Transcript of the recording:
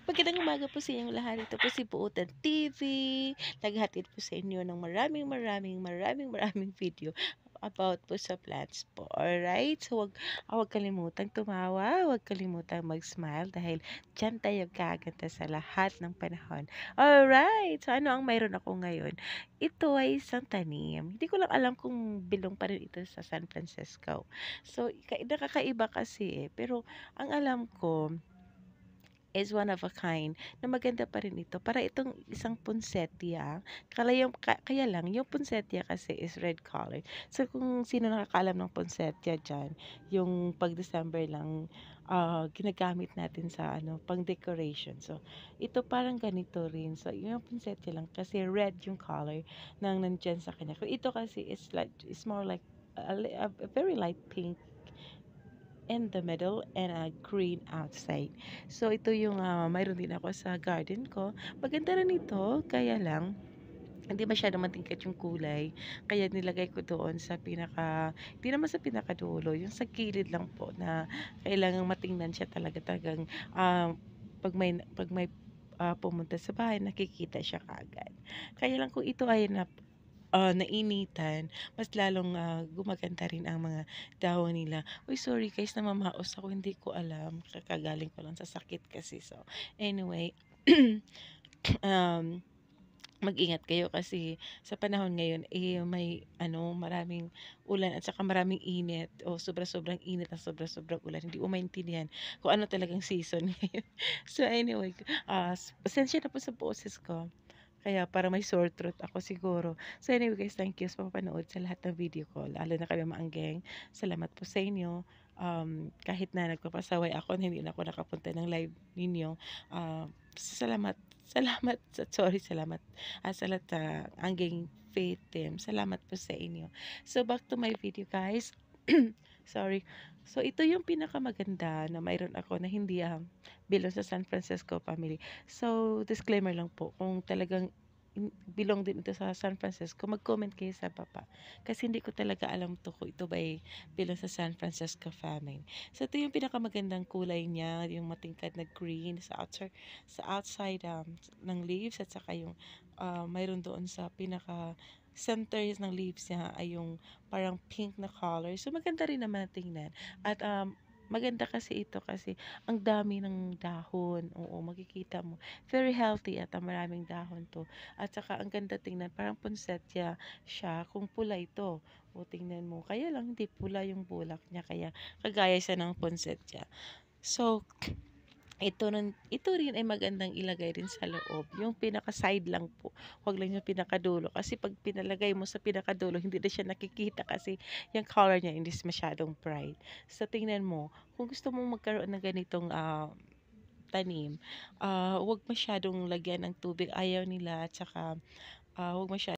Magandang umaga po sa inyong lahat. Ito po si Buotan TV. Naghahatid po sa inyo ng maraming video about po sa plants po. Alright? So, wag kalimutang tumawa, wag kalimutang mag-smile dahil dyan tayo gaganda sa lahat ng panahon. Alright! So, ano ang mayroon ako ngayon? Ito ay isang tanim. Hindi ko lang alam kung bilong pa rin ito sa San Francisco. So, nakakaiba kasi eh. Pero, ang alam ko, is one of a kind na maganda pa rin ito. Para itong isang poinsettia, kaya lang yung poinsettia kasi is red color. So kung sino nakakaalam ng poinsettia diyan, yung pag December lang ginagamit natin sa pang decoration. So ito parang ganito rin. So yung poinsettia lang kasi red yung color nang nandiyan sa kanya. Kung ito kasi it's more like a very light pink in the middle and a green outside. So ito yung mayroon din ako sa garden ko. Maganda rin ito, kaya lang hindi masyadong matingkad yung kulay. Kaya nilagay ko doon sa hindi naman sa pinakadulo, yung sa gilid lang po na kailangang matingnan siya talagang pag may pumunta sa bahay, nakikita siya kaagad. Kaya lang kung ito ay nainitan, mas lalong gumaganda rin ang mga dahon nila. Uy, sorry guys, namamaos ako, hindi ko alam. Kakagaling ko lang sa sakit kasi. So, anyway, um, mag-ingat kayo kasi sa panahon ngayon may maraming ulan at saka maraming init o sobra-sobrang init at sobra-sobrang ulan. Hindi mo maintindihan kung ano talagang season ngayon. So anyway, pasensya na po sa boses ko. Kaya para may sore throat ako siguro. So anyway guys, thank you sa papanood sa lahat ng video ko. Lalo na kayo maanggeng. Salamat po sa inyo. Kahit na nagpapasaway ako, hindi na ako nakapunta ng live ninyo. Salamat. Salamat sa lahat anggeng faith team. Salamat po sa inyo. So back to my video guys. Sorry. So ito yung pinakamaganda na mayroon ako na hindi belong sa San Francisco family. So, disclaimer lang po, kung talagang belong din ito sa San Francisco, mag-comment kayo sa baba. Kasi hindi ko talaga alam to kung ito ba ay belong sa San Francisco family. So, ito yung pinakamagandang kulay niya, yung matingkad na green sa outside ng leaves at saka yung mayroon doon sa center ng leaves niya ay yung parang pink na color. So, maganda rin naman tingnan. At maganda kasi ito kasi ang dami ng dahon. Oo, makikita mo. Very healthy at maraming dahon to. At saka ang ganda tingnan, parang poinsettia siya kung pula ito. O tingnan mo. Kaya lang hindi pula yung bulak niya. Kaya kagaya siya ng poinsettia. So, ito rin ay magandang ilagay rin sa loob. Yung pinaka-side lang po. Huwag lang yung pinakadulo. Kasi pag pinalagay mo sa pinakadulo, hindi na siya nakikita kasi yung color niya hindi masyadong bright. So, tingnan mo. Kung gusto mong magkaroon ng ganitong tanim, huwag masyadong lagyan ng tubig. Ayaw nila. At saka, huwag masyadong